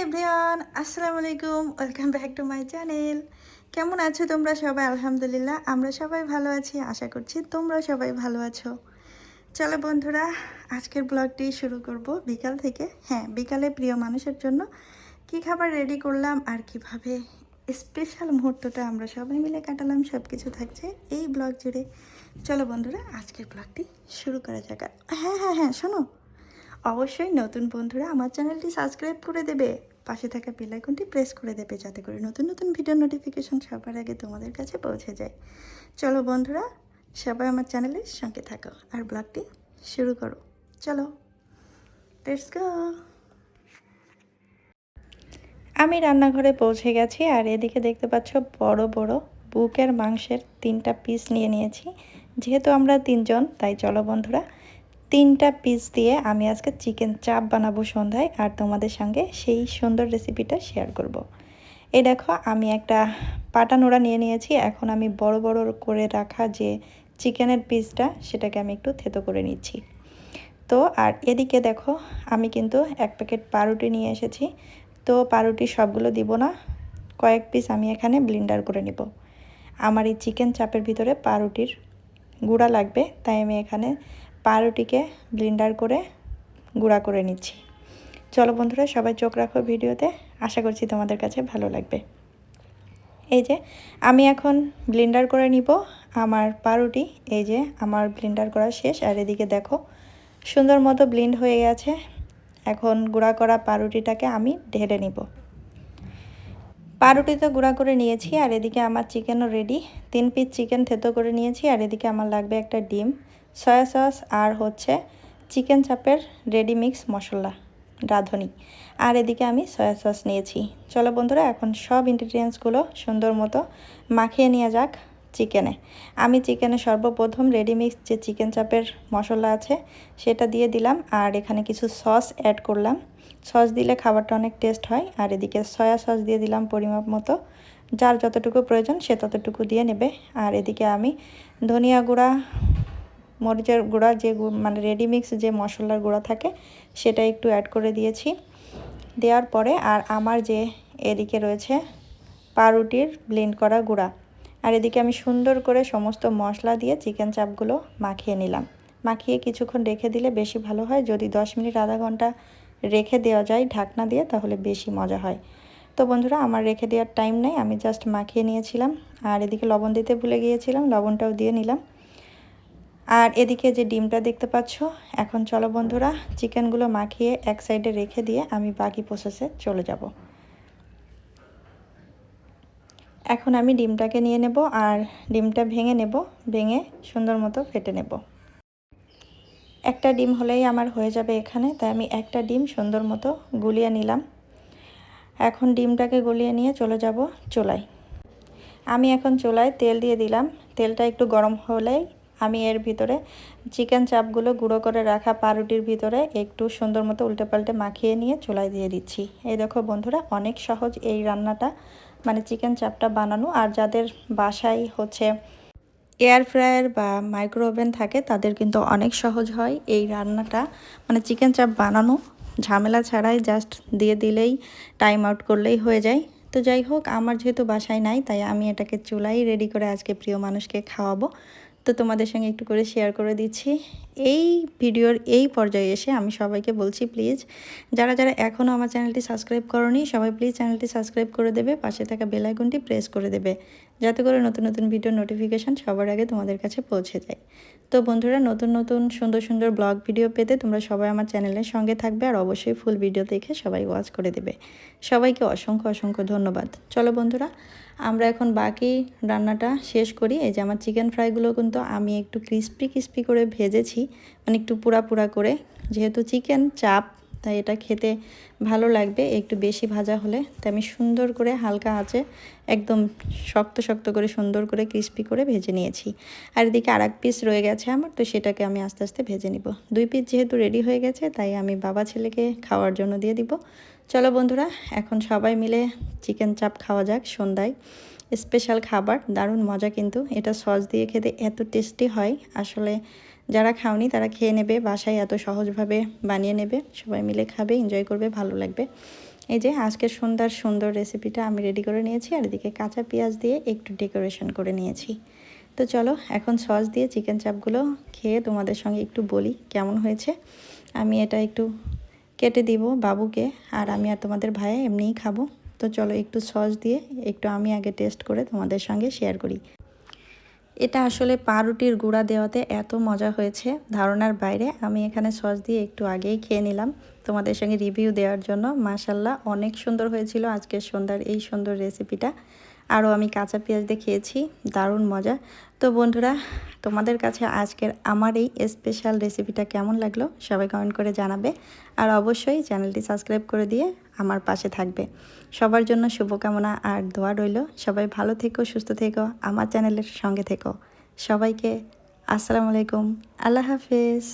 Everyone, আসসালামু আলাইকুম। Welcome back to my channel. কেমন আছো তোমরা সবাই? আলহামদুলিল্লাহ আমরা সবাই ভালো আছি। আশা করছি তোমরা সবাই ভালো আছো। চলো বন্ধুরা, আজকের ব্লগটি শুরু করব বিকাল থেকে। হ্যাঁ, বিকালে প্রিয় মানুষের জন্য কি খাবার রেডি করলাম আর কিভাবে স্পেশাল মুহূর্তটা আমরা সবাই মিলে কাটালাম, সব কিছু থাকছে এই ব্লগ জুড়ে। চলো বন্ধুরা, আজকের ব্লগটি শুরু করা যাক। হ্যাঁ হ্যাঁ হ্যাঁ, শোনো, অবশ্যই নতুন বন্ধুরা আমার চ্যানেলটি সাবস্ক্রাইব করে দেবে, পাশে থাকা বেল আইকনটি প্রেস করে দেবে, যাতে করে নতুন নতুন ভিডিও নোটিফিকেশন সবার আগে তোমাদের কাছে পৌঁছে যায়। চলো বন্ধুরা, সবাই আমার চ্যানেলের সঙ্গে থাকো আর ব্লগটি শুরু করো। চলো, লেটস গো। আমি রান্নাঘরে পৌঁছে গেছি আর এদিকে দেখতে পাচ্ছ বড় বড় বুকের মাংসের 3টা পিস নিয়ে নিয়েছি। যেহেতু আমরা 3জন, তাই চলো বন্ধুরা, 3টা পিস দিয়ে আমি আজকে চিকেন চাপ বানাবো সন্ধ্যায়, আর তোমাদের সঙ্গে সেই সুন্দর রেসিপিটা শেয়ার করব। এই দেখো, আমি একটা পাটা নোড়া নিয়ে নিয়েছি। এখন আমি বড় বড় করে রাখা যে চিকেনের পিসটা, সেটাকে আমি একটু থেতো করে নিচ্ছি। তো আর এদিকে দেখো, আমি কিন্তু 1 প্যাকেট পাউরুটি নিয়ে এসেছি। তো পাউরুটি সবগুলো দিব না, কয়েক পিস আমি এখানে ব্লেন্ডার করে নিব। আমার এই চিকেন চাপের ভিতরে পাউরুটির গুঁড়া লাগবে, তাই আমি এখানে পাউরুটিকে ব্লেন্ডার করে গুঁড়া করে নিচ্ছি। চলো বন্ধুরা, সবাই চোখ রাখো ভিডিওতে, আশা করছি তোমাদের কাছে ভালো লাগবে। এই যে আমি এখন ব্লেন্ডার করে নিব আমার পাউরুটি। এই যে আমার ব্লেন্ডার করা শেষ, আর এদিকে দেখো সুন্দর মতো ব্লেন্ড হয়ে গেছে। এখন গুঁড়া করা পাউরুটিটাকে আমি ঢেলে নিব। পাউরুটি তো গুঁড়া করে নিয়েছি, আর এদিকে আমার চিকেনও রেডি। 3 পিস চিকেন থেতো করে নিয়েছি, আর এদিকে আমার লাগবে একটা ডিম, সয়া সস, আর হচ্ছে চিকেন চাপের রেডি মিক্স মশলা রাঁধুনি, আর এদিকে আমি সয়া সস নিয়েছি। চলো বন্ধুরা, এখন সব ইনগ্রিডিয়েন্টসগুলো সুন্দর মতো মাখিয়ে নেওয়া যাক চিকেনে। আমি চিকেনে সর্বপ্রথম রেডি মিক্স যে চিকেন চাপের মশলা আছে সেটা দিয়ে দিলাম, আর এখানে কিছু সস অ্যাড করলাম। সস দিলে খাবারটা অনেক টেস্ট হয়। আর এদিকে সয়া সস দিয়ে দিলাম পরিমাপ মতো, যার যতটুকু প্রয়োজন সে ততটুকু দিয়ে নেবে। আর এদিকে আমি ধনিয়া গুঁড়া, মরিচের গুঁড়া, যে মানে রেডি মিক্স যে মশলার গুঁড়া থাকে সেটা একটু অ্যাড করে দিয়েছি। দেওয়ার পরে আর আমার যে এদিকে রয়েছে পাউরুটির ব্লেন্ড করা গুঁড়া, আর এদিকে আমি সুন্দর করে সমস্ত মশলা দিয়ে চিকেন চাপগুলো মাখিয়ে নিলাম। মাখিয়ে কিছুক্ষণ রেখে দিলে বেশি ভালো হয়। যদি 10 মিনিট আধা ঘন্টা রেখে দেওয়া যায় ঢাকনা দিয়ে, তাহলে বেশি মজা হয়। তো বন্ধুরা, আমার রেখে দেওয়ার টাইম নেই, আমি জাস্ট মাখিয়ে নিয়েছিলাম। আর এদিকে লবণ দিতে ভুলে গিয়েছিলাম, লবণটাও দিয়ে নিলাম। আর এদিকে যে ডিমটা দেখতে পাচ্ছ, এখন চলো বন্ধুরা, চিকেনগুলো মাখিয়ে এক সাইডে রেখে দিয়ে আমি বাকি প্রসেসে চলে যাব। এখন আমি ডিমটাকে নিয়ে নেব, আর ডিমটা ভেঙে নেব, ভেঙে সুন্দর মতো ফেটে নেব। একটা ডিম হলেই আমার হয়ে যাবে এখানে, তাই আমি একটা ডিম সুন্দর মতো গুলিয়ে নিলাম। এখন ডিমটাকে গলিয়ে নিয়ে চলে যাব চুলায়। আমি এখন চুলায় তেল দিয়ে দিলাম। তেলটা একটু গরম হলেই আমি এর ভিতরে চিকেন চাপগুলো গুঁড়ো করে রাখা পাউরুটির ভিতরে একটু সুন্দর মতো উল্টে পাল্টে মাখিয়ে নিয়ে চুলায় দিয়ে দিচ্ছি। এই দেখো বন্ধুরা, অনেক সহজ এই রান্নাটা, মানে চিকেন চাপটা বানানো। আর যাদের বাসায় হচ্ছে এয়ার ফ্রায়ার বা মাইক্রো ওভেন থাকে, তাদের কিন্তু অনেক সহজ হয় এই রান্নাটা, মানে চিকেন চাপ বানানো ঝামেলা ছাড়াই, জাস্ট দিয়ে দিলেই টাইম আউট করলেই হয়ে যায়। তো যাই হোক, আমার যেহেতু বাসায় নাই, তাই আমি এটাকে চুলাই রেডি করে আজকে প্রিয় মানুষকে খাওয়াবো। তো তোমাদের সঙ্গে একটু করে শেয়ার করে দিচ্ছি। এই ভিডিওর এই পর্যায়ে এসে আমি সবাইকে বলছি, প্লিজ যারা যারা এখনও আমার চ্যানেলটি সাবস্ক্রাইব করোনি, সবাই প্লিজ চ্যানেলটি সাবস্ক্রাইব করে দেবে, পাশে থাকা বেল আইকনটি প্রেস করে দেবে, যাতে করে নতুন নতুন ভিডিও নোটিফিকেশান সবার আগে তোমাদের কাছে পৌঁছে যায়। তো বন্ধুরা, নতুন নতুন সুন্দর সুন্দর ব্লগ ভিডিও পেতে তোমরা সবাই আমার চ্যানেলের সঙ্গে থাকবে, আর অবশ্যই ফুল ভিডিও দেখে সবাই ওয়াচ করে দেবে। সবাইকে অসংখ্য অসংখ্য ধন্যবাদ। চলো বন্ধুরা, আমরা এখন বাকি রান্নাটা শেষ করি। এই যে আমার চিকেন ফ্রাইগুলো কিন্তু আমি একটু ক্রিস্পি ক্রিস্পি করে ভেজেছি, মানে একটু পুরা পুরা করে, যেহেতু চিকেন চাপ তাই এটা খেতে ভালো লাগবে একটু বেশি ভাজা হলে। তাই আমি সুন্দর করে হালকা আঁচে একদম শক্ত শক্ত করে সুন্দর করে ক্রিস্পি করে ভেজে নিয়েছি। আর এদিকে আর এক পিস রয়ে গেছে আমার, তো সেটাকে আমি আস্তে আস্তে ভেজে নিব। 2 পিস যেহেতু রেডি হয়ে গেছে, তাই আমি বাবা ছেলেকে খাওয়ার জন্য দিয়ে দিব। চলো বন্ধুরা, এখন সবাই মিলে চিকেন চাপ খাওয়া যাক সন্ধ্যায়। স্পেশাল খাবার, দারুণ মজা কিন্তু এটা, সস দিয়ে খেতে এত টেস্টি হয়। আসলে যারা খাওনি তারা খেয়ে নেবে, বাসায় এত সহজভাবে বানিয়ে নেবে, সবাই মিলে খাবে, এনজয় করবে, ভালো লাগবে। এই যে আজকের সন্ধ্যার সুন্দর রেসিপিটা আমি রেডি করে নিয়েছি, আর এদিকে কাঁচা পেঁয়াজ দিয়ে একটু ডেকোরেশন করে নিয়েছি। তো চলো এখন সস দিয়ে চিকেন চাপগুলো খেয়ে তোমাদের সঙ্গে একটু বলি কেমন হয়েছে। আমি এটা একটু কেটে দিব বাবুকে, আর আমি আর তোমাদের ভাইয়া এমনিই খাবো। তো চলো একটু সস দিয়ে একটু আমি আগে টেস্ট করে তোমাদের সঙ্গে শেয়ার করি। এটা আসলে পাউরুটির গুঁড়া দেওয়াতে এত মজা হয়েছে ধারণার বাইরে। আমি এখানে সস দিয়ে একটু আগেই খেয়ে নিলাম তোমাদের সঙ্গে রিভিউ দেওয়ার জন্য। মাশাল্লাহ অনেক সুন্দর হয়েছিল আজকের সন্ধ্যার এই সুন্দর রেসিপিটা। আরও আমি কাঁচা পেঁয়াজ দিয়ে খেয়েছি, দারুণ মজা। তো বন্ধুরা, তোমাদের কাছে আজকের আমার এই স্পেশাল রেসিপিটা কেমন লাগলো সবাই কমেন্ট করে জানাবে, আর অবশ্যই চ্যানেলটি সাবস্ক্রাইব করে দিয়ে আমার পাশে থাকবে। সবার জন্য শুভকামনা আর দোয়া রইল। সবাই ভালো থেকো, সুস্থ থেকো, আমার চ্যানেলের সঙ্গে থেকো। সবাইকে আসসালামু আলাইকুম, আল্লাহ হাফেজ।